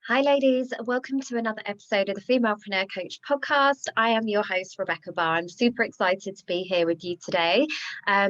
Hi, ladies. Welcome to another episode of the Femalepreneur Coach podcast. I am your host, Rebecca Barr. I'm super excited to be here with you today.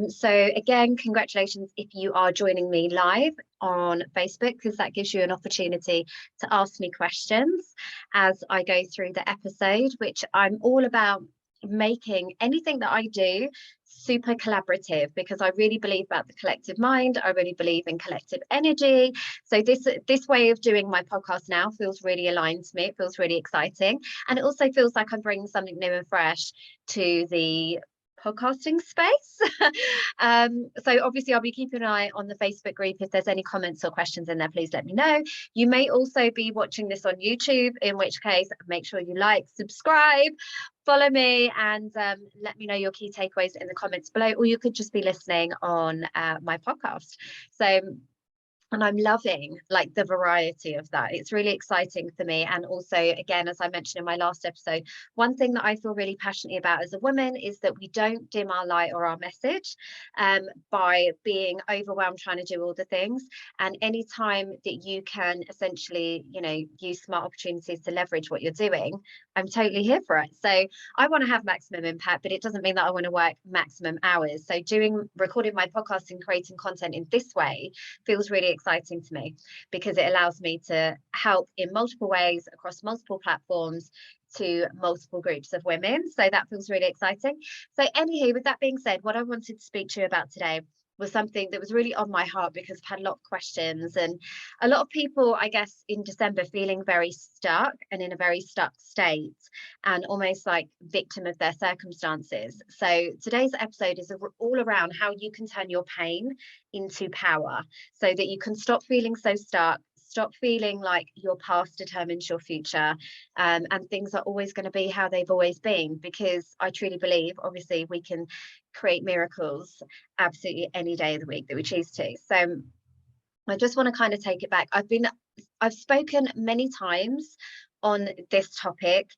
So again, congratulations if you are joining me live on Facebook, because that gives you an opportunity to ask me questions as I go through the episode, which I'm all about making anything that I do super collaborative, because I really believe about the collective mind. I really believe in collective energy. So this way of doing my podcast now feels really aligned to me. It feels really exciting, and it also feels like I'm bringing something new and fresh to the podcasting space. So obviously I'll be keeping an eye on the Facebook group. If there's any comments or questions in there, please let me know. You may also be watching this on YouTube, in which case make sure you like, subscribe, follow me, and let me know your key takeaways in the comments below, or you could just be listening on my podcast. And I'm loving like the variety of that. It's really exciting for me. And also, again, as I mentioned in my last episode, one thing that I feel really passionately about as a woman is that we don't dim our light or our message by being overwhelmed trying to do all the things. And anytime that you can essentially, use smart opportunities to leverage what you're doing, I'm totally here for it. So I want to have maximum impact, but it doesn't mean that I want to work maximum hours. So recording my podcast and creating content in this way feels really exciting to me, because it allows me to help in multiple ways across multiple platforms to multiple groups of women. So that feels really exciting. So anywho, with that being said, what I wanted to speak to you about today was something that was really on my heart, because I've had a lot of questions and a lot of people, I guess, in December feeling very stuck and in a very stuck state and almost like victim of their circumstances. So today's episode is all around how you can turn your pain into power, so that you can stop feeling so stuck, stop feeling like your past determines your future, and things are always going to be how they've always been, because I truly believe, obviously, we can create miracles absolutely any day of the week that we choose to. So I just want to kind of take it back. I've spoken many times on this topic.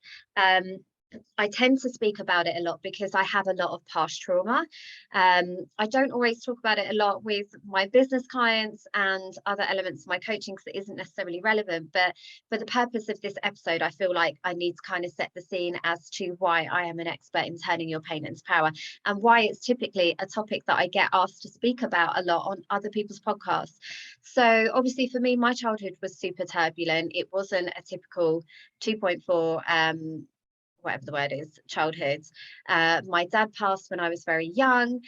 I tend to speak about it a lot because I have a lot of past trauma. I don't always talk about it a lot with my business clients and other elements of my coaching, because it isn't necessarily relevant. But for the purpose of this episode, I feel like I need to kind of set the scene as to why I am an expert in turning your pain into power, and why it's typically a topic that I get asked to speak about a lot on other people's podcasts. So obviously for me, my childhood was super turbulent. It wasn't a typical 2.4 whatever the word is, childhood. My dad passed when I was very young.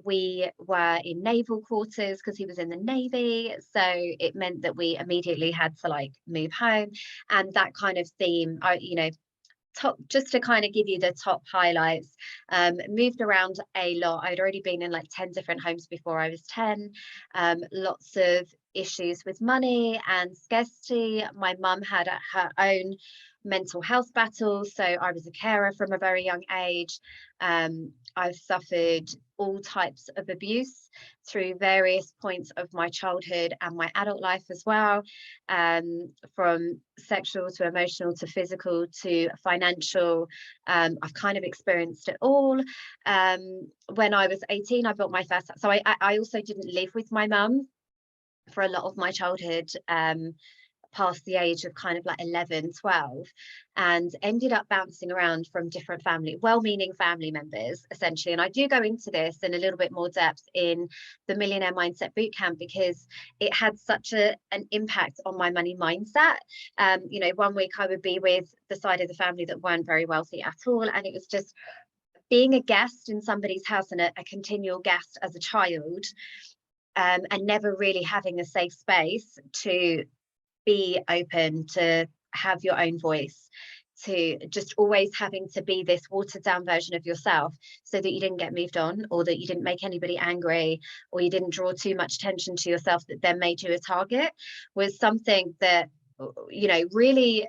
We were in naval quarters because he was in the Navy. So it meant that we immediately had to like move home. And that kind of theme, just to kind of give you the top highlights, moved around a lot. I'd already been in like 10 different homes before I was 10. Lots of issues with money and scarcity. My mum had her own mental health battles, so I was a carer from a very young age. I've suffered all types of abuse through various points of my childhood and my adult life as well, from sexual to emotional to physical to financial. I've kind of experienced it all. When I was 18, I built my first, so I also didn't live with my mum for a lot of my childhood, past the age of kind of like 11, 12, and ended up bouncing around from different well-meaning family members, essentially. And I do go into this in a little bit more depth in the Millionaire Mindset Bootcamp, because it had such an impact on my money mindset. One week I would be with the side of the family that weren't very wealthy at all, and it was just being a guest in somebody's house, and a continual guest as a child, and never really having a safe space to be open, to have your own voice, to just always having to be this watered down version of yourself, so that you didn't get moved on, or that you didn't make anybody angry, or you didn't draw too much attention to yourself that then made you a target, was something that really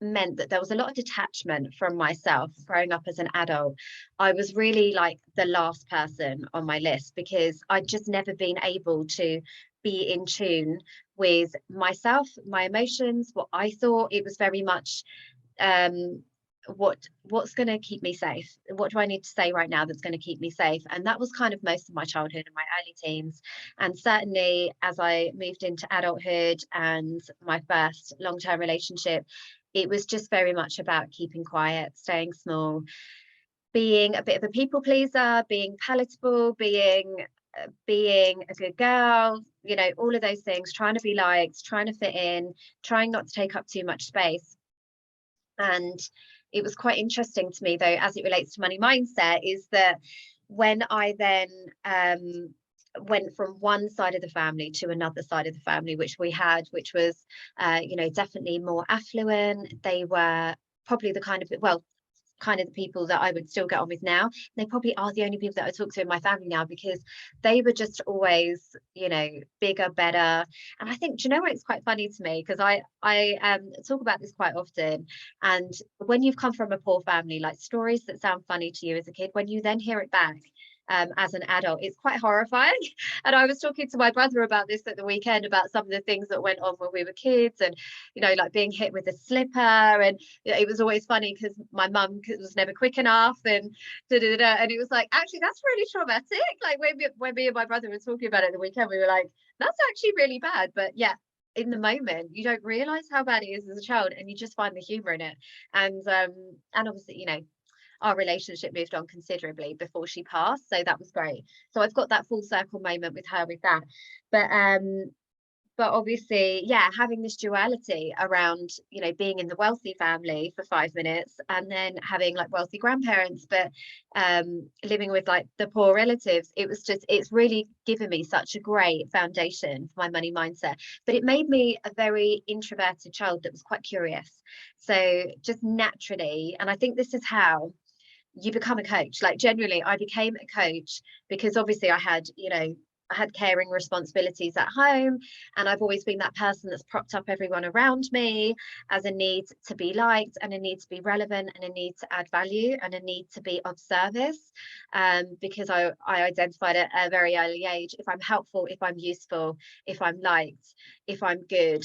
meant that there was a lot of detachment from myself growing up as an adult. I was really like the last person on my list, because I'd just never been able to be in tune with myself, my emotions, what I thought. It was very much what's going to keep me safe? What do I need to say right now that's going to keep me safe? And that was kind of most of my childhood and my early teens. And certainly as I moved into adulthood and my first long-term relationship, it was just very much about keeping quiet, staying small, being a bit of a people pleaser, being palatable, being a good girl, you know, all of those things, trying to be liked, trying to fit in, trying not to take up too much space. And it was quite interesting to me, though, as it relates to money mindset, is that when I then went from one side of the family to another side of the family, which we had, which was, you know, definitely more affluent. They were probably the kind of, well, kind of the people that I would still get on with now. They probably are the only people that I talk to in my family now, because they were just always, you know, bigger, better. And I think, do you know what, it's quite funny to me, because I talk about this quite often. And when you've come from a poor family, like stories that sound funny to you as a kid, when you then hear it back as an adult, it's quite horrifying. And I was talking to my brother about this at the weekend, about some of the things that went on when we were kids, and, you know, like being hit with a slipper. And it was always funny because my mum was never quick enough, and and it was like, actually, that's really traumatic. Like when me and my brother were talking about it the weekend, we were like, that's actually really bad. But yeah, in the moment, you don't realize how bad it is as a child, and you just find the humor in it. And obviously, you know, our relationship moved on considerably before she passed, so that was great. So I've got that full circle moment with her with that. But obviously, yeah, having this duality around, you know, being in the wealthy family for 5 minutes, and then having like wealthy grandparents, but living with like the poor relatives, it's really given me such a great foundation for my money mindset. But it made me a very introverted child that was quite curious. So just naturally, and I think this is how you become a coach. Like, generally, I became a coach because obviously I had, you know, I had caring responsibilities at home, and I've always been that person that's propped up everyone around me as a need to be liked, and a need to be relevant, and a need to add value, and a need to be of service, because I identified at a very early age, if I'm helpful, if I'm useful, if I'm liked, if I'm good,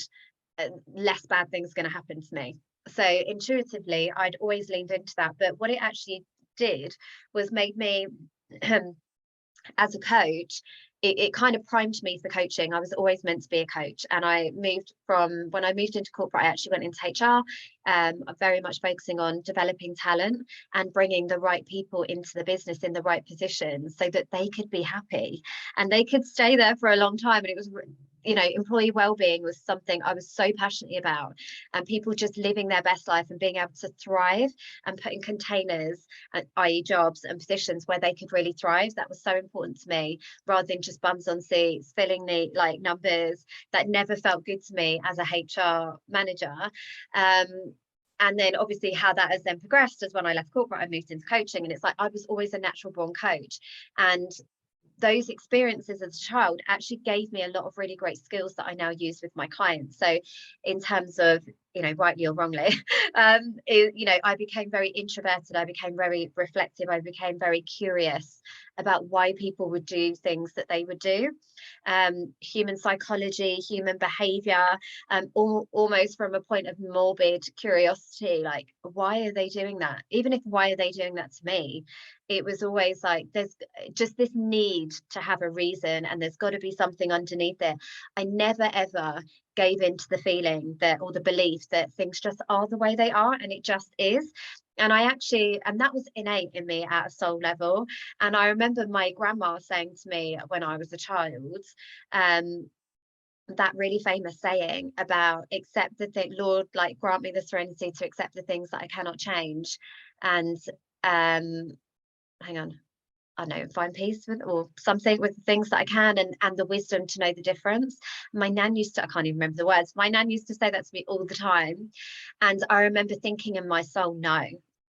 less bad things going to happen to me. So intuitively, I'd always leaned into that. But what it actually did was made me as a coach, it kind of primed me for coaching. I was always meant to be a coach. And when I moved into corporate, I actually went into HR, very much focusing on developing talent and bringing the right people into the business in the right positions so that they could be happy and they could stay there for a long time. And it was, you know, employee well-being was something I was so passionate about, and people just living their best life and being able to thrive and put in containers, i.e. jobs and positions where they could really thrive. That was so important to me, rather than just bums on seats, filling the like numbers. That never felt good to me as a HR manager. And then obviously how that has then progressed is when I left corporate, I moved into coaching, and it's like I was always a natural born coach. And those experiences as a child actually gave me a lot of really great skills that I now use with my clients. So in terms of, you know, rightly or wrongly, you know, I became very introverted. I became very reflective. I became very curious about why people would do things that they would do. Human psychology, human behavior, almost from a point of morbid curiosity, like, why are they doing that? Even if why are they doing that to me? It was always like, there's just this need to have a reason, and there's got to be something underneath it. I never ever gave into the feeling that, or the belief that things just are the way they are, and it just is. And that was innate in me at a soul level. And I remember my grandma saying to me when I was a child, that really famous saying about accept the thing, Lord, like grant me the serenity to accept the things that I cannot change. And hang on, I don't know, find peace with, or something with the things that I can, and the wisdom to know the difference. My nan used to, I can't even remember the words, my nan used to say that to me all the time. And I remember thinking in my soul, no,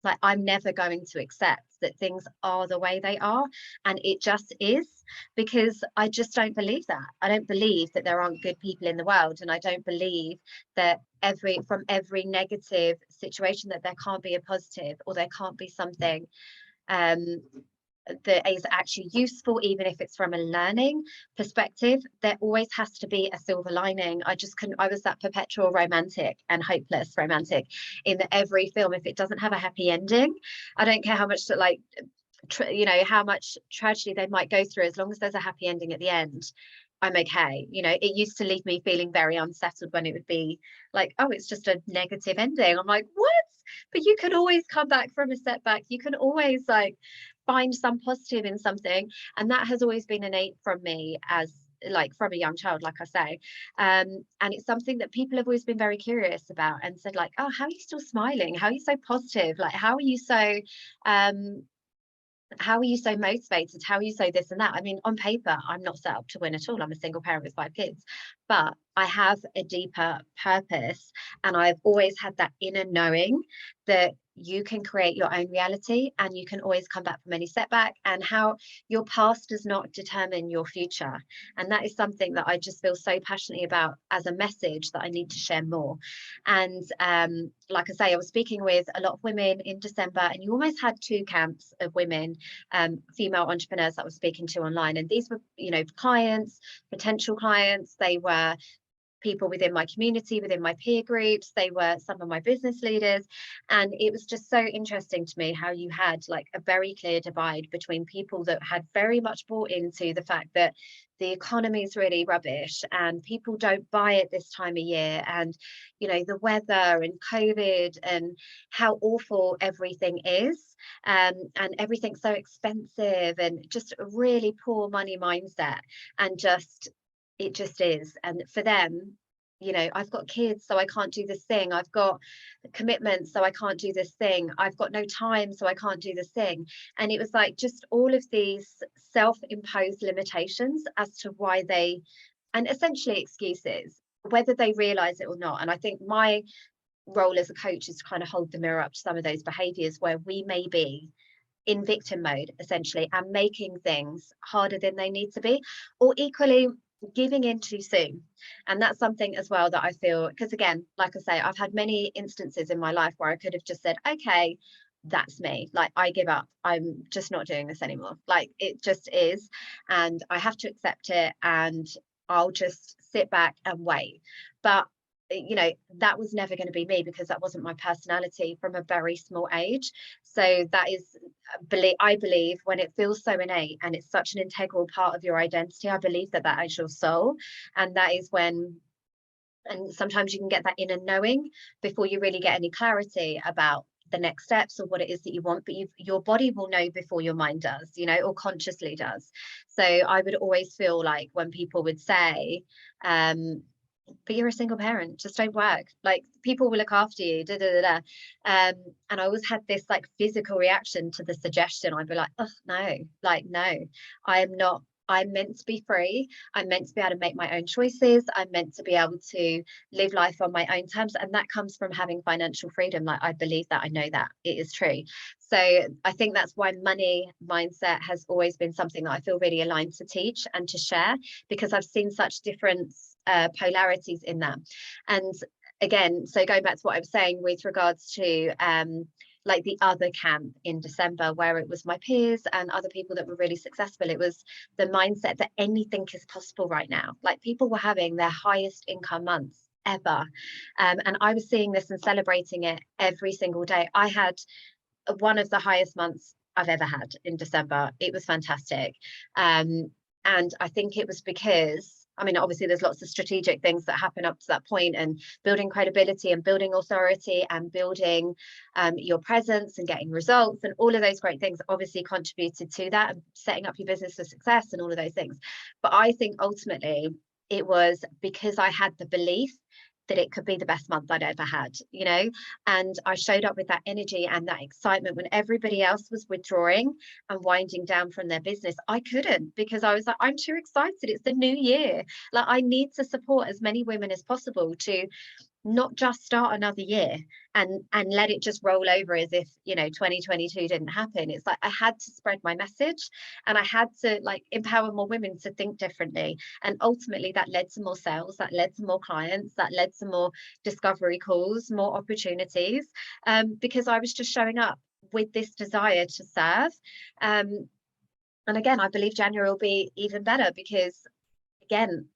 like I'm never going to accept that things are the way they are, and it just is, because I just don't believe that. I don't believe that there aren't good people in the world, and I don't believe that from every negative situation that there can't be a positive, or there can't be something that is actually useful, even if it's from a learning perspective, there always has to be a silver lining. I just couldn't, I was that perpetual romantic and hopeless romantic in that every film, if it doesn't have a happy ending, I don't care how much that like you know, how much tragedy they might go through, as long as there's a happy ending at the end, I'm okay. You know, it used to leave me feeling very unsettled when it would be like, oh, it's just a negative ending. I'm like, what? But you can always come back from a setback. You can always like find some positive in something. And that has always been innate from me as like from a young child, like I say. And it's something that people have always been very curious about and said like, oh, how are you still smiling? How are you so positive? Like, um how are you so motivated? How are you so this and that? I mean, on paper, I'm not set up to win at all. I'm a single parent with 5 kids, but I have a deeper purpose. And I've always had that inner knowing that you can create your own reality and you can always come back from any setback, and how your past does not determine your future. And that is something that I just feel so passionately about as a message that I need to share more. And like I say, I was speaking with a lot of women in December, and you almost had two camps of women, female entrepreneurs that I was speaking to online. And these were, you know, clients, potential clients. They were people within my community, within my peer groups. They were some of my business leaders. And it was just so interesting to me how you had like a very clear divide between people that had very much bought into the fact that the economy is really rubbish and people don't buy it this time of year, and you know, the weather and COVID and how awful everything is, and everything's so expensive, and just a really poor money mindset. And just it just is. And for them, you know, I've got kids, so I can't do this thing. I've got commitments, so I can't do this thing. I've got no time, so I can't do this thing. And it was like just all of these self-imposed limitations as to why they, and essentially excuses, whether they realize it or not. And I think my role as a coach is to kind of hold the mirror up to some of those behaviors where we may be in victim mode essentially and making things harder than they need to be, or equally giving in too soon. And that's something as well that I feel, because again, like I say, I've had many instances in my life where I could have just said, okay, that's me, like I give up, I'm just not doing this anymore, like it just is, and I have to accept it, and I'll just sit back and wait. But you know, that was never going to be me, because that wasn't my personality from a very small age. So that is, I believe when it feels so innate and it's such an integral part of your identity, I believe that that is your soul. And that is when, and sometimes you can get that inner knowing before you really get any clarity about the next steps or what it is that you want, but your body will know before your mind does, you know, or consciously does. So I would always feel like when people would say, but you're a single parent, just don't work, like people will look after you, da, da, da, da. And I always had this like physical reaction to the suggestion. I'd be like, oh no, like no, I am not, I'm meant to be free, I'm meant to be able to make my own choices, I'm meant to be able to live life on my own terms, and that comes from having financial freedom. Like I believe that, I know that it is true. So I think that's why money mindset has always been something that I feel really aligned to teach and to share, because I've seen such different polarities in that. And again, so going back to what I was saying with regards to like the other camp in December, where it was my peers and other people that were really successful, it was the mindset that anything is possible right now. Like people were having their highest income months ever, and I was seeing this and celebrating it every single day. I had one of the highest months I've ever had in December. It was fantastic. And I think it was because, I mean, obviously there's lots of strategic things that happen up to that point, and building credibility and building authority and building your presence and getting results and all of those great things obviously contributed to that, and setting up your business for success and all of those things. But I think ultimately it was because I had the belief that it could be the best month I'd ever had, you know, and I showed up with that energy and that excitement when everybody else was withdrawing and winding down from their business. I couldn't, because I was like, I'm too excited. It's the new year. Like I need to support as many women as possible to not just start another year and let it just roll over as if, you know, 2022 didn't happen. It's like I had to spread my message, and I had to like empower more women to think differently. And ultimately that led to more sales, that led to more clients, that led to more discovery calls, more opportunities, because I was just showing up with this desire to serve. And again, I believe January will be even better because, again,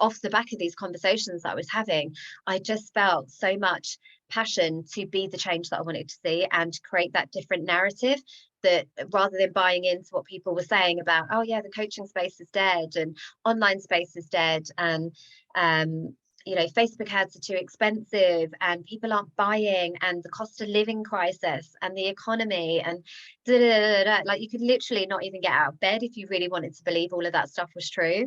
off the back of these conversations that I was having, I just felt so much passion to be the change that I wanted to see and create that different narrative, that rather than buying into what people were saying about, oh yeah, the coaching space is dead and online space is dead, and Facebook ads are too expensive and people aren't buying, and the cost of living crisis and the economy and da, da, da, da, da. Like, you could literally not even get out of bed if you really wanted to believe all of that stuff was true.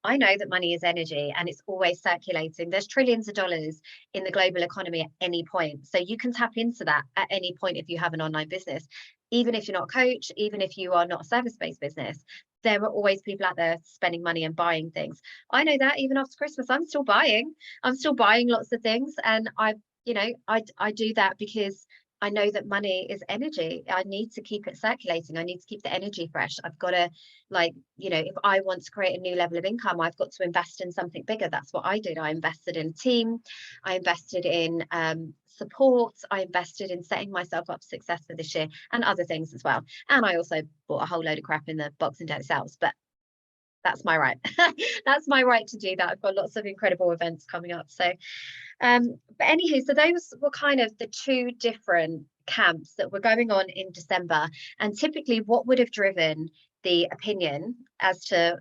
I know that money is energy and it's always circulating. There's trillions of dollars in the global economy at any point. So you can tap into that at any point if you have an online business. Even if you're not a coach, even if you are not a service-based business, there are always people out there spending money and buying things. I know that even after Christmas, I'm still buying. I'm still buying lots of things. And I do that because I know that money is energy. I need to keep it circulating. I need to keep the energy fresh. I've got to, if I want to create a new level of income, I've got to invest in something bigger. That's what I did. I invested in a team. I invested in support. I invested in setting myself up for success for this year and other things as well. And I also bought a whole load of crap in the Boxing Day sales, but that's my right. That's my right to do that. I've got lots of incredible events coming up. So but anywho, so those were kind of the two different camps that were going on in December. And typically what would have driven the opinion as to,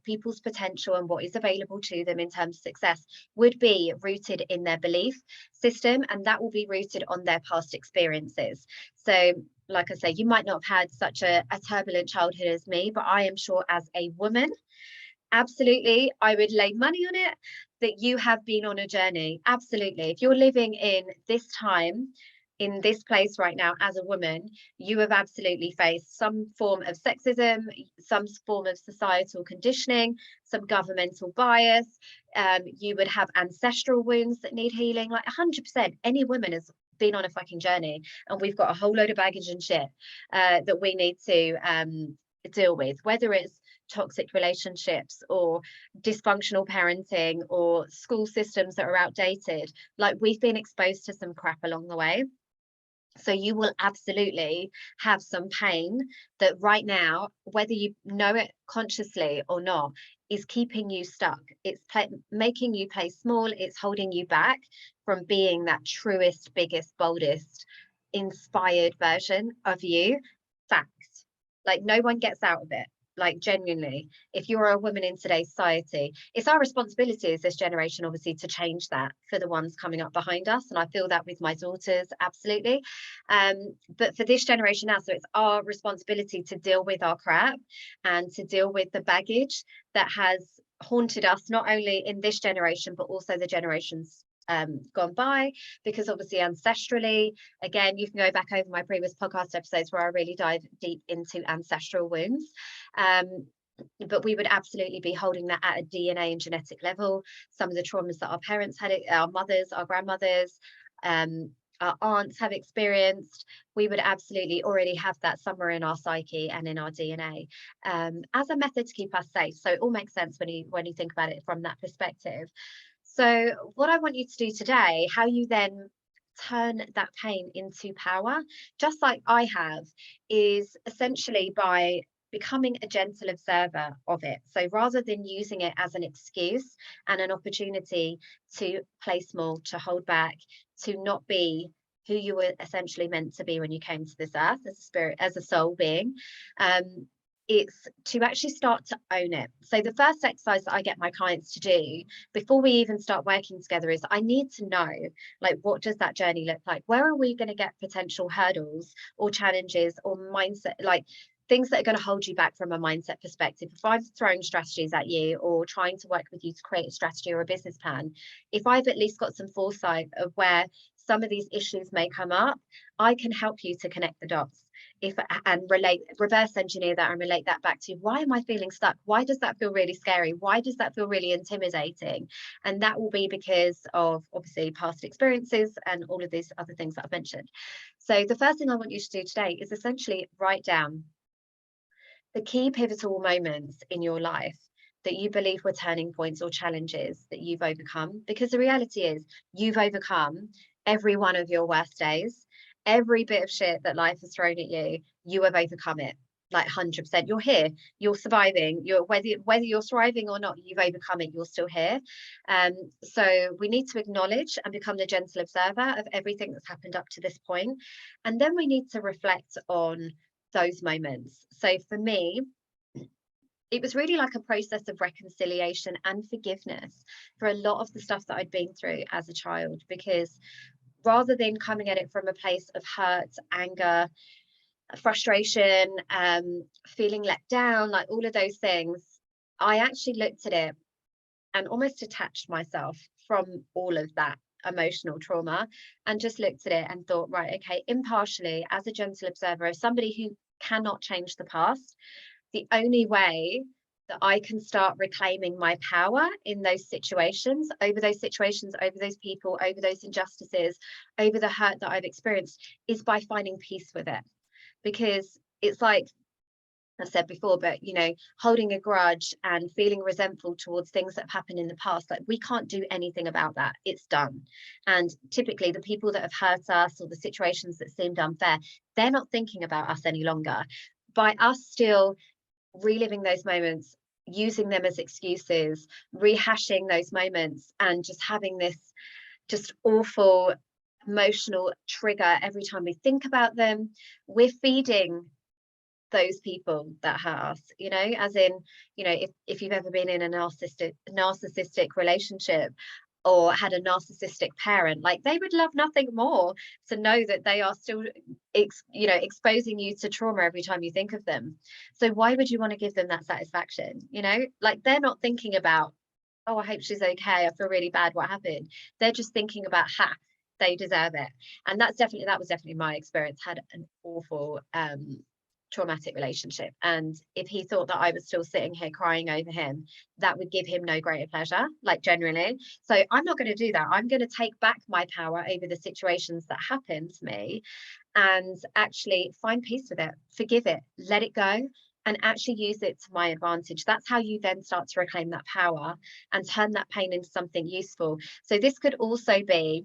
people's potential and what is available to them in terms of success would be rooted in their belief system, and that will be rooted on their past experiences. So like I say, you might not have had such a turbulent childhood as me, but I am sure as a woman, absolutely, I would lay money on it that you have been on a journey. Absolutely. If you're living in this time, in this place right now as a woman, you have absolutely faced some form of sexism, some form of societal conditioning, some governmental bias. You would have ancestral wounds that need healing. Like 100%, any woman has been on a fucking journey, and we've got a whole load of baggage and shit that we need to deal with, whether it's toxic relationships or dysfunctional parenting or school systems that are outdated. Like, we've been exposed to some crap along the way. So you will absolutely have some pain that right now, whether you know it consciously or not, is keeping you stuck. It's making you play small. It's holding you back from being that truest, biggest, boldest, inspired version of you. Fact. Like, no one gets out of it. Like, genuinely, if you're a woman in today's society, it's our responsibility as this generation, obviously, to change that for the ones coming up behind us. And I feel that with my daughters, absolutely. But for this generation now, so it's our responsibility to deal with our crap and to deal with the baggage that has haunted us, not only in this generation, but also the generations gone by, because obviously ancestrally, again, you can go back over my previous podcast episodes where I really dive deep into ancestral wounds, but we would absolutely be holding that at a DNA and genetic level. Some of the traumas that our parents had, our mothers, our grandmothers, our aunts have experienced, we would absolutely already have that somewhere in our psyche and in our DNA, as a method to keep us safe. So it all makes sense when you think about it from that perspective. So what I want you to do today, how you then turn that pain into power, just like I have, is essentially by becoming a gentle observer of it. So rather than using it as an excuse and an opportunity to play small, to hold back, to not be who you were essentially meant to be when you came to this earth as a spirit, as a soul being, it's to actually start to own it. So the first exercise that I get my clients to do before we even start working together is, I need to know, like, what does that journey look like? Where are we going to get potential hurdles or challenges or mindset, like things that are going to hold you back from a mindset perspective? If I'm throwing strategies at you or trying to work with you to create a strategy or a business plan, if I've at least got some foresight of where some of these issues may come up, I can help you to connect the dots and reverse engineer that and relate that back to, why am I feeling stuck? Why does that feel really scary? Why does that feel really intimidating? And that will be because of obviously past experiences and all of these other things that I've mentioned. So the first thing I want you to do today is essentially write down the key pivotal moments in your life that you believe were turning points or challenges that you've overcome. Because the reality is, you've overcome every one of your worst days. Every bit of shit that life has thrown at you, you have overcome it. like 100%. You're here, you're surviving, you're whether you're thriving or not, you've overcome it, you're still here. So we need to acknowledge and become the gentle observer of everything that's happened up to this point, and then we need to reflect on those moments. So for me, it was really like a process of reconciliation and forgiveness for a lot of the stuff that I'd been through as a child, because rather than coming at it from a place of hurt, anger, frustration, feeling let down, like all of those things, I actually looked at it and almost detached myself from all of that emotional trauma, and just looked at it and thought, right, okay, impartially, as a gentle observer, as somebody who cannot change the past, the only way that I can start reclaiming my power in those situations, over those people, over those injustices, over the hurt that I've experienced, is by finding peace with it. Because it's like I said before, but holding a grudge and feeling resentful towards things that have happened in the past, like, we can't do anything about that. It's done. And typically the people that have hurt us, or the situations that seemed unfair, they're not thinking about us any longer. By us still reliving those moments, using them as excuses, rehashing those moments, and just having this just awful emotional trigger every time we think about them, we're feeding those people that hurt us, as in, if you've ever been in a narcissistic relationship, or had a narcissistic parent, like, they would love nothing more to know that they are still exposing you to trauma every time you think of them. So why would you want to give them that satisfaction? Like, they're not thinking about, oh, I hope she's okay, I feel really bad, what happened? They're just thinking about, they deserve it. And that was definitely my experience. Had an awful traumatic relationship, and if he thought that I was still sitting here crying over him, that would give him no greater pleasure, like, genuinely. So I'm not going to do that. I'm going to take back my power over the situations that happened to me, and actually find peace with it, forgive it, let it go, and actually use it to my advantage. That's how you then start to reclaim that power and turn that pain into something useful. So this could also be,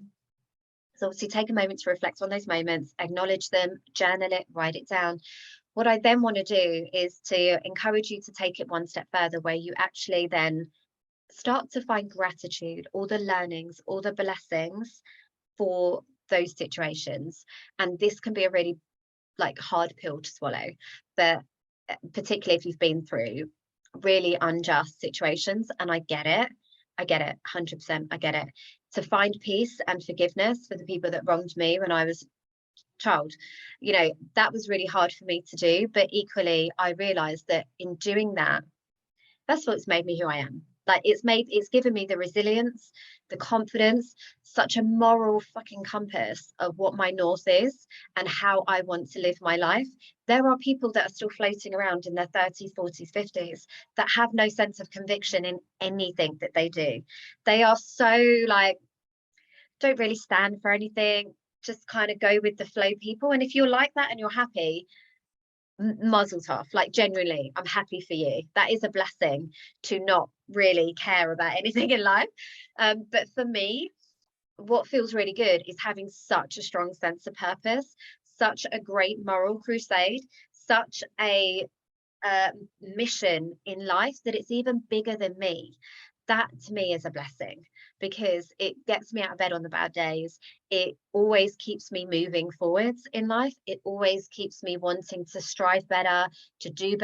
so obviously take a moment to reflect on those moments, acknowledge them, journal it, write it down. What I then want to do is to encourage you to take it one step further, where you actually then start to find gratitude, all the learnings, all the blessings for those situations. And this can be a really, like, hard pill to swallow, but particularly if you've been through really unjust situations. And I get it 100%. I get it. To find peace and forgiveness for the people that wronged me when I was child, that was really hard for me to do. But equally, I realized that in doing that, that's what's made me who I am. Like, it's given me the resilience, the confidence, such a moral fucking compass of what my north is and how I want to live my life. There are people that are still floating around in their 30s, 40s, 50s that have no sense of conviction in anything that they do. They are so, like, don't really stand for anything, just kind of go with the flow people. And if you're like that and you're happy, muzzle tough, like, genuinely, I'm happy for you. That is a blessing, to not really care about anything in life. But for me, what feels really good is having such a strong sense of purpose, such a great moral crusade, such a mission in life that it's even bigger than me. That to me is a blessing, because it gets me out of bed on the bad days. It always keeps me moving forwards in life. It always keeps me wanting to strive better, to do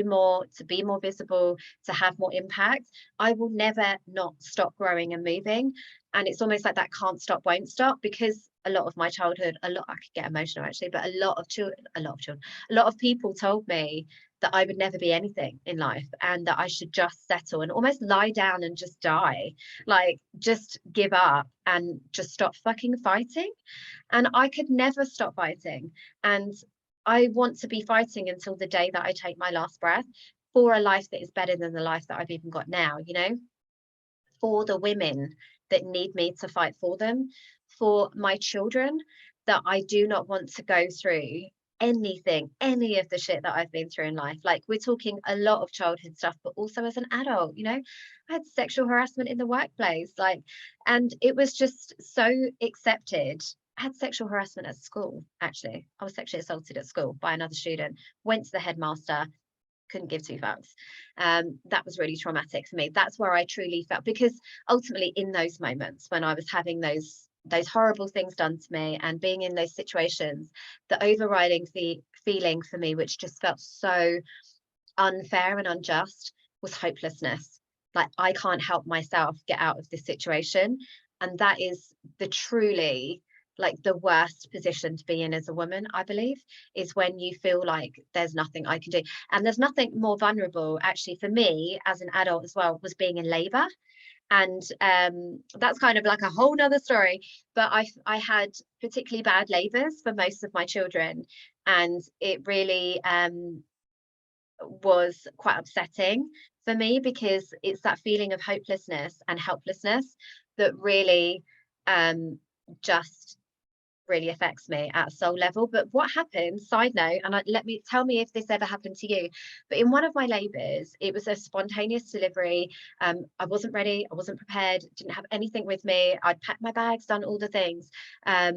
more, to be more visible, to have more impact. I will never not stop growing and moving. And it's almost like that can't stop, won't stop, because a lot of my childhood, I could get emotional actually, but a lot of people told me that I would never be anything in life, and that I should just settle and almost lie down and just die, like, just give up and just stop fucking fighting. And I could never stop fighting. And I want to be fighting until the day that I take my last breath, for a life that is better than the life that I've even got now, for the women that need me to fight for them, for my children that I do not want to go through any of the shit that I've been through in life. Like, we're talking a lot of childhood stuff, but also as an adult, I had sexual harassment in the workplace, like, and it was just so accepted I had sexual harassment at school. Actually, I was sexually assaulted at school by another student. Went to the headmaster, couldn't give two fucks. That was really traumatic for me. That's where I truly felt, because ultimately in those moments when I was having those horrible things done to me and being in those situations, the overriding feeling for me, which just felt so unfair and unjust, was hopelessness. Like, I can't help myself get out of this situation. And that is the truly, like, the worst position to be in as a woman, I believe, is when you feel like there's nothing I can do. And there's nothing more vulnerable, actually, for me as an adult as well, was being in labor. And that's kind of like a whole nother story. But I had particularly bad labors for most of my children, and it really was quite upsetting for me, because it's that feeling of hopelessness and helplessness that really just really affects me at a soul level. But what happened, side note, and tell me if this ever happened to you, but in one of my labors, it was a spontaneous delivery. I wasn't ready, I wasn't prepared, didn't have anything with me. I'd packed my bags, done all the things. I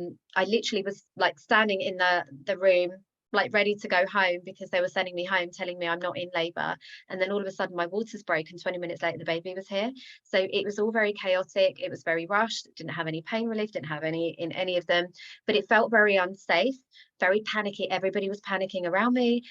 literally was like standing in the room, like ready to go home, because they were sending me home telling me I'm not in labor. And then all of a sudden my waters broke, and 20 minutes later the baby was here. So it was all very chaotic, it was very rushed, didn't have any pain relief, didn't have any in any of them, but it felt very unsafe, very panicky. Everybody was panicking around me.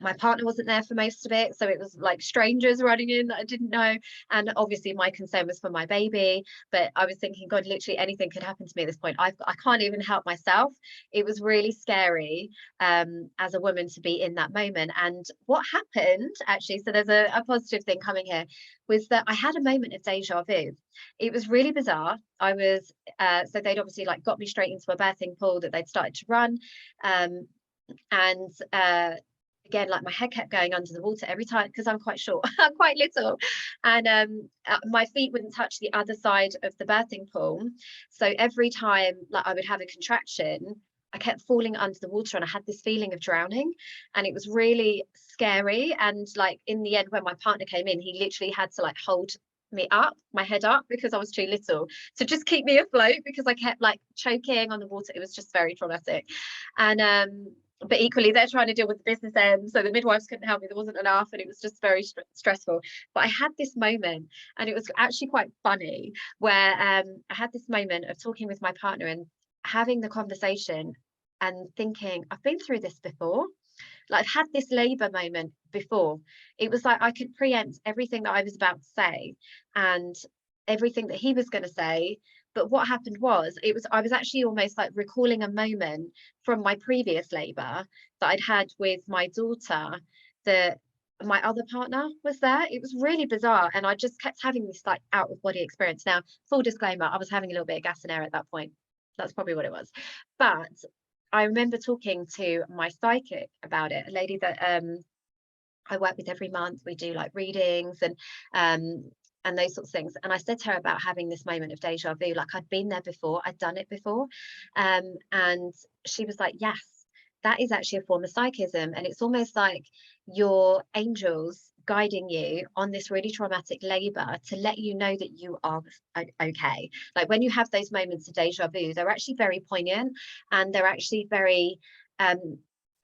My partner wasn't there for most of it, so it was like strangers running in that I didn't know. And obviously my concern was for my baby, but I was thinking, God, literally anything could happen to me at this point. I can't even help myself. It was really scary as a woman to be in that moment. And what happened, actually, so there's a positive thing coming here, was that I had a moment of deja vu. It was really bizarre. I was so they'd obviously like got me straight into a birthing pool that they'd started to run, and again, like, my head kept going under the water every time, because I'm quite short, I'm quite little, and my feet wouldn't touch the other side of the birthing pool. So every time, like, I would have a contraction, I kept falling under the water, and I had this feeling of drowning, and it was really scary. And like, in the end, when my partner came in, he literally had to like hold me up, my head up, because I was too little to just keep me afloat, because I kept like choking on the water. It was just very traumatic. And but equally they're trying to deal with the business end, so the midwives couldn't help me, there wasn't enough, and it was just very stressful. But I had this moment, and it was actually quite funny, where I had this moment of talking with my partner and having the conversation and thinking, I've been through this before. Like, I've had this labor moment before. It was like I could preempt everything that I was about to say and everything that he was going to say. But what happened was, I was actually almost like recalling a moment from my previous labor that I'd had with my daughter, that my other partner was there. It was really bizarre. And I just kept having this like out of body experience. Now, full disclaimer, I was having a little bit of gas and air at that point. That's probably what it was. But I remember talking to my psychic about it, a lady that I work with every month. We do like readings and those sorts of things. And I said to her about having this moment of deja vu, like, I'd been there before, I'd done it before. And she was like, yes, that is actually a form of psychism. And it's almost like your angels guiding you on this really traumatic labor to let you know that you are okay. Like, when you have those moments of deja vu, they're actually very poignant, and they're actually very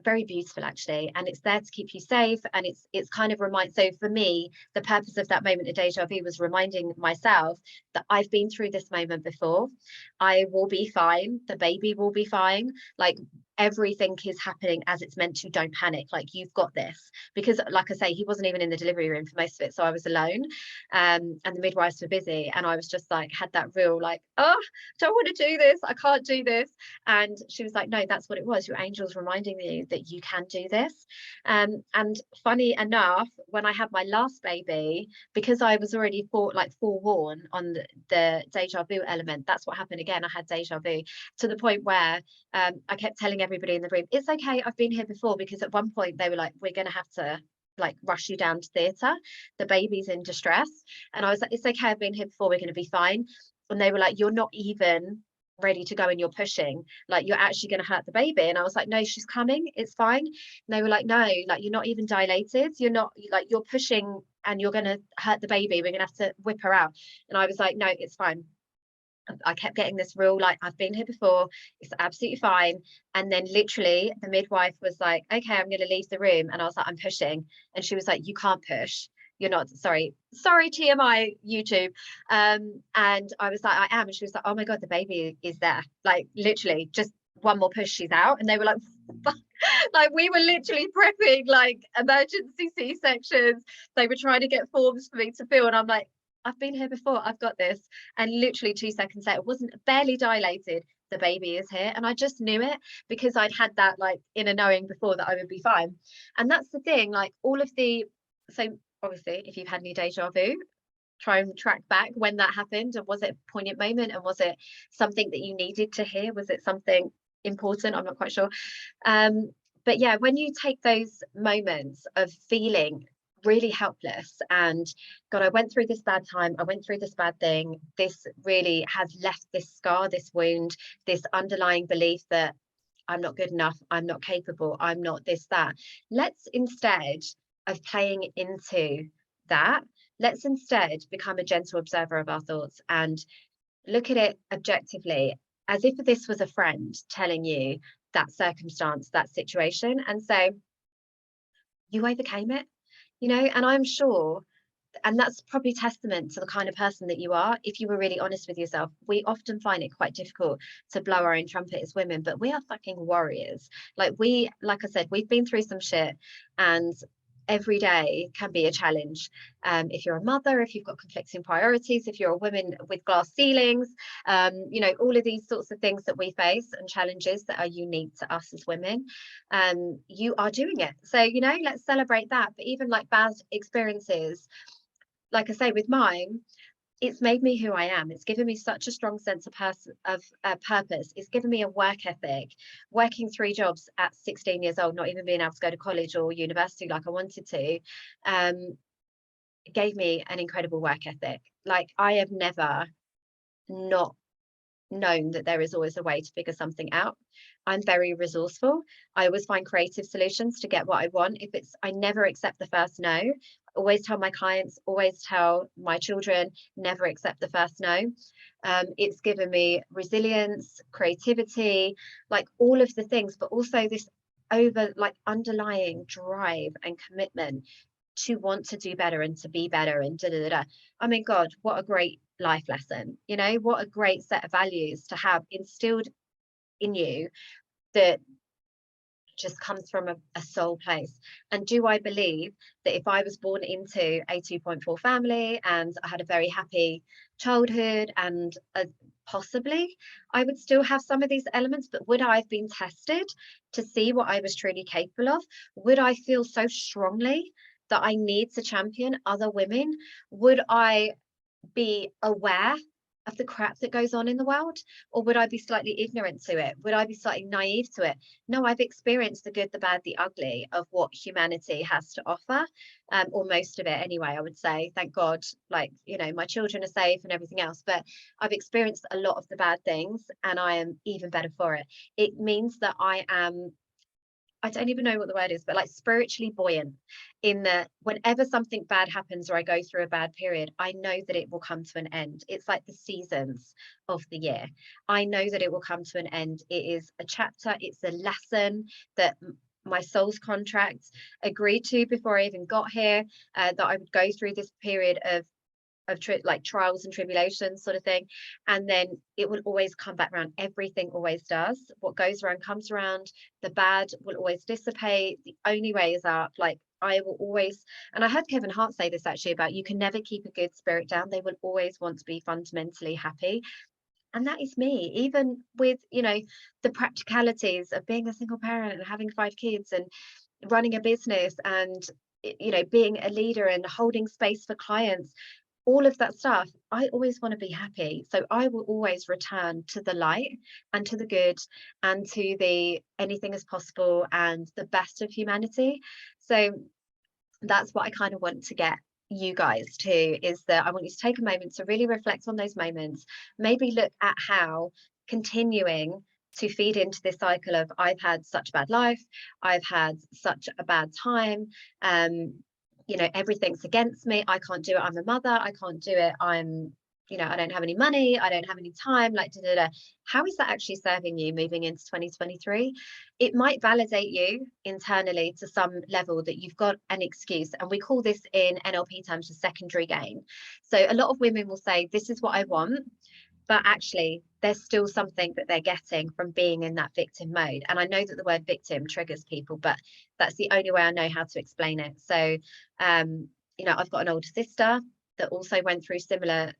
very beautiful, actually, and it's there to keep you safe. And it's kind of so for me, the purpose of that moment of deja vu was reminding myself that I've been through this moment before. I will be fine, the baby will be fine, like, everything is happening as it's meant to. Don't panic, like, you've got this. Because, like I say, he wasn't even in the delivery room for most of it, so I was alone, and the midwives were busy, and I was just like, had that real like, oh, don't want to do this, I can't do this. And she was like, no, that's what it was, your angels reminding you that you can do this. And funny enough, when I had my last baby, because I was already forewarned on the deja vu element, that's what happened again. I had deja vu to the point where I kept telling everybody in the room, it's okay, I've been here before. Because at one point they were like, we're going to have to like rush you down to theatre, the baby's in distress. And I was like, it's okay, I've been here before, we're going to be fine. And they were like, you're not even ready to go, and you're pushing, like, you're actually going to hurt the baby. And I was like, no, she's coming, it's fine. And they were like, no, like, you're not even dilated, you're not, like, you're pushing and you're going to hurt the baby, we're going to have to whip her out. And I was like, no, it's fine. I kept getting this real, like, I've been here before, it's absolutely fine. And then literally the midwife was like, okay, I'm going to leave the room. And I was like, I'm pushing. And she was like, you can't push. You're not, sorry, TMI YouTube. And I was like, I am. And she was like, oh my God, the baby is there. Like, literally, just one more push, she's out. And they were like, fuck. Like, we were literally prepping like emergency C-sections. They were trying to get forms for me to fill. And I'm like, I've been here before, I've got this. And literally 2 seconds later, it wasn't barely dilated, the baby is here. And I just knew it because I'd had that like inner knowing before that I would be fine. And that's the thing, like all of the, so obviously if you've had any deja vu, try and track back when that happened. And was it a poignant moment? And was it something that you needed to hear? Was it something important? I'm not quite sure. But yeah, when you take those moments of feeling really helpless and God, I went through this bad time, I went through this bad thing, this really has left this scar, this wound, this underlying belief that I'm not good enough, I'm not capable, I'm not this, that. Let's instead of playing into that, let's instead become a gentle observer of our thoughts and look at it objectively, as if this was a friend telling you that circumstance, that situation, and say, you overcame it, you know. And I'm sure, and that's probably testament to the kind of person that you are. If you were really honest with yourself, we often find it quite difficult to blow our own trumpet as women, but we are fucking warriors. Like I said, we've been through some shit, and every day can be a challenge. If you're a mother, if you've got conflicting priorities, if you're a woman with glass ceilings, you know, all of these sorts of things that we face and challenges that are unique to us as women, you are doing it. So, you know, let's celebrate that. But even like bad experiences, like I say, with mine, it's made me who I am. It's given me such a strong sense of purpose. It's given me a work ethic. Working 3 jobs at 16 years old, not even being able to go to college or university like I wanted to, it gave me an incredible work ethic. Like, I have never not known that there is always a way to figure something out. I'm very resourceful. I always find creative solutions to get what I want. I never accept the first no. Always tell my clients, always tell my children, never accept the first no. It's given me resilience, creativity, like all of the things, but also this underlying drive and commitment to want to do better and to be better and da da da. I mean, God, what a great life lesson, you know, what a great set of values to have instilled in you that just comes from a soul place. And do I believe that if I was born into a 2.4 family and I had a very happy childhood and possibly I would still have some of these elements, but would I have been tested to see what I was truly capable of? Would I feel so strongly that I need to champion other women? Would I be aware of the crap that goes on in the world, or would I be slightly ignorant to it? Would I be slightly naive to it? No, I've experienced the good, the bad, the ugly of what humanity has to offer, or most of it anyway, I would say. Thank God, like, you know, my children are safe and everything else, but I've experienced a lot of the bad things and I am even better for it. It means that I don't even know what the word is, but like spiritually buoyant, in that whenever something bad happens or I go through a bad period, I know that it will come to an end. It's like the seasons of the year. I know that it will come to an end. It is a chapter, it's a lesson that my soul's contract agreed to before I even got here, that I would go through this period of like trials and tribulations sort of thing, and then it will always come back around. Everything always does. What goes around comes around. The bad will always dissipate. The only way is up. Like, I will always, and I heard Kevin Hart say this actually, about you can never keep a good spirit down. They will always want to be fundamentally happy. And that is me, even with, you know, the practicalities of being a single parent and having 5 kids and running a business and, you know, being a leader and holding space for clients, all of that stuff. I always want to be happy. So I will always return to the light and to the good and to the anything is possible and the best of humanity. So that's what I kind of want to get you guys to, is that I want you to take a moment to really reflect on those moments, maybe look at how continuing to feed into this cycle of I've had such a bad life, I've had such a bad time, you know, everything's against me, I can't do it, I'm a mother, I can't do it, I'm I don't have any money, I don't have any time, like, da, da, da. How is that actually serving you moving into 2023? It might validate you internally to some level that you've got an excuse. And we call this in NLP terms a secondary gain. So a lot of women will say, this is what I want, but actually there's still something that they're getting from being in that victim mode. And I know that the word victim triggers people, but that's the only way I know how to explain it. So, I've got an older sister that also went through similar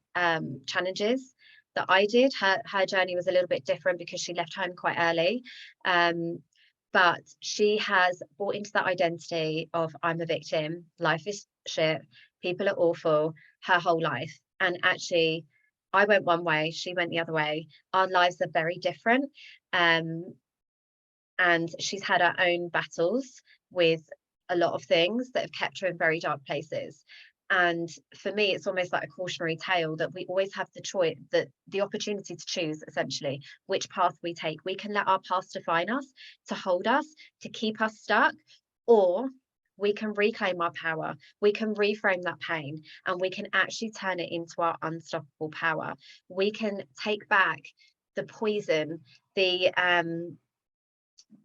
challenges that I did. Her journey was a little bit different because she left home quite early. But she has bought into that identity of I'm a victim, life is shit, people are awful, her whole life. And actually, I went one way, she went the other way. Our lives are very different. And she's had her own battles with a lot of things that have kept her in very dark places. And for me, it's almost like a cautionary tale that we always have the choice, that the opportunity to choose essentially which path we take. We can let our past define us, to hold us, to keep us stuck, or we can reclaim our power. We can reframe that pain, and we can actually turn it into our unstoppable power. We can take back the poison, the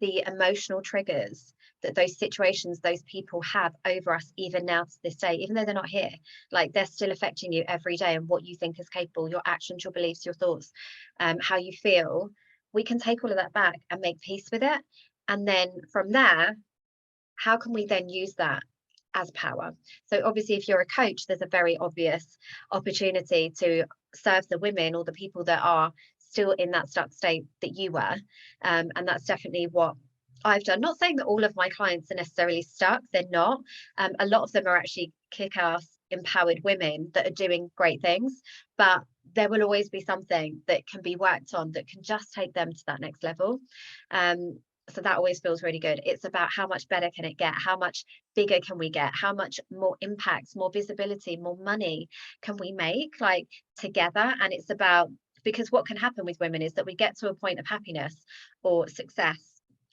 emotional triggers that those situations, those people have over us even now to this day, even though they're not here. Like, they're still affecting you every day, and what you think is capable, your actions, your beliefs, your thoughts, how you feel. We can take all of that back and make peace with it. And then from there, how can we then use that as power? So obviously, if you're a coach, there's a very obvious opportunity to serve the women or the people that are still in that stuck state that you were. And that's definitely what I've done. Not saying that all of my clients are necessarily stuck, they're not. A lot of them are actually kick-ass, empowered women that are doing great things, but there will always be something that can be worked on that can just take them to that next level. So that always feels really good. It's about how much better can it get? How much bigger can we get? How much more impact, more visibility, more money can we make, like, together? And it's about, because what can happen with women is that we get to a point of happiness or success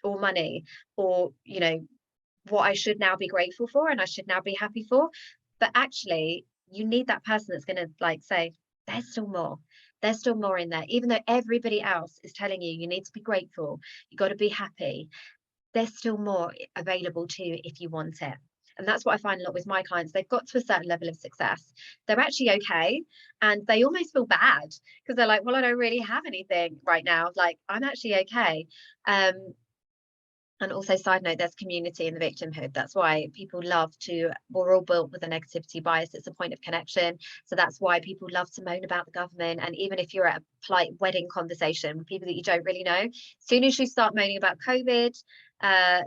or money, or, what I should now be grateful for and I should now be happy for. But actually, you need that person that's going to, like, say, there's still more. There's still more in there. Even though everybody else is telling you need to be grateful, you got to be happy, there's still more available to you if you want it. And that's what I find a lot with my clients. They've got to a certain level of success. They're actually okay. And they almost feel bad because they're like, well, I don't really have anything right now. Like, I'm actually okay. And also, side note, there's community in the victimhood. That's why people love to, we're all built with a negativity bias. It's a point of connection. So that's why people love to moan about the government. And even if you're at a polite wedding conversation with people that you don't really know, as soon as you start moaning about COVID, I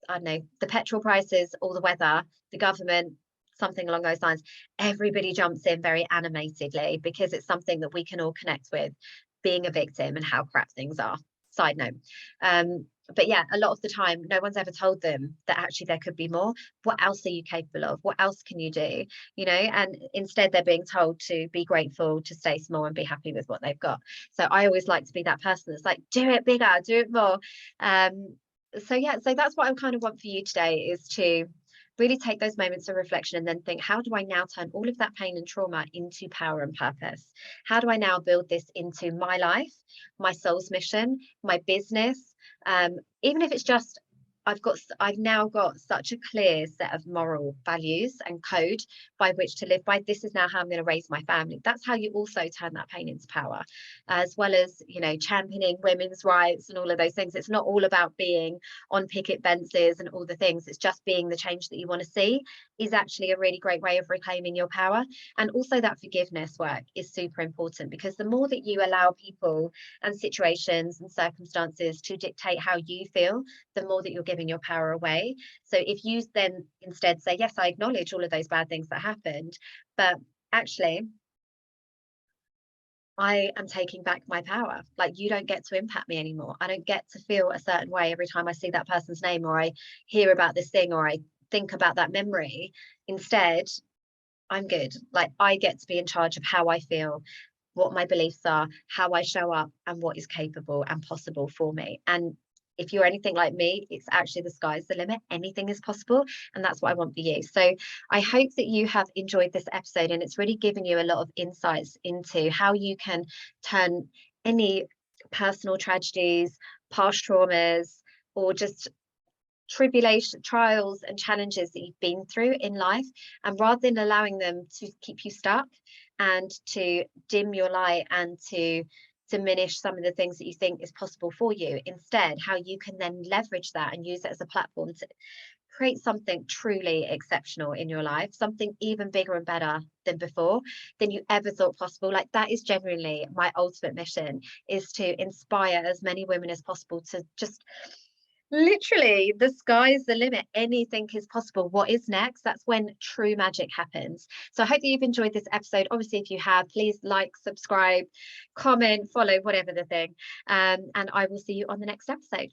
don't know, the petrol prices, or the weather, the government, something along those lines, everybody jumps in very animatedly because it's something that we can all connect with, being a victim and how crap things are. Side note. But yeah, a lot of the time, no one's ever told them that actually there could be more. What else are you capable of? What else can you do? And instead they're being told to be grateful, to stay small and be happy with what they've got. So I always like to be that person that's like, do it bigger, do it more. So that's what I kind of want for you today, is to really take those moments of reflection and then think, how do I now turn all of that pain and trauma into power and purpose? How do I now build this into my life, my soul's mission, my business? Even if it's just, I've now got such a clear set of moral values and code by which to live by. This is now how I'm going to raise my family. That's how you also turn that pain into power, as well as, championing women's rights and all of those things. It's not all about being on picket fences and all the things. It's just being the change that you want to see is actually a really great way of reclaiming your power. And also that forgiveness work is super important, because the more that you allow people and situations and circumstances to dictate how you feel, the more that you're giving your power away. So if you then instead say, yes, I acknowledge all of those bad things that happened, but actually I am taking back my power. Like, you don't get to impact me anymore. I don't get to feel a certain way every time I see that person's name, or I hear about this thing, or I think about that memory. Instead, I'm good. Like, I get to be in charge of how I feel, what my beliefs are, how I show up, and what is capable and possible for me. And if you're anything like me, it's actually the sky's the limit. Anything is possible. And that's what I want for you. So I hope that you have enjoyed this episode, and it's really given you a lot of insights into how you can turn any personal tragedies, past traumas, or just tribulation, trials and challenges that you've been through in life, and rather than allowing them to keep you stuck and to dim your light and to diminish some of the things that you think is possible for you, instead how you can then leverage that and use it as a platform to create something truly exceptional in your life, something even bigger and better than before, than you ever thought possible. Like, that is genuinely my ultimate mission, is to inspire as many women as possible to just literally, the sky's the limit. Anything is possible. What is next? That's when true magic happens. So I hope that you've enjoyed this episode. Obviously, if you have, please like, subscribe, comment, follow, whatever the thing. And I will see you on the next episode.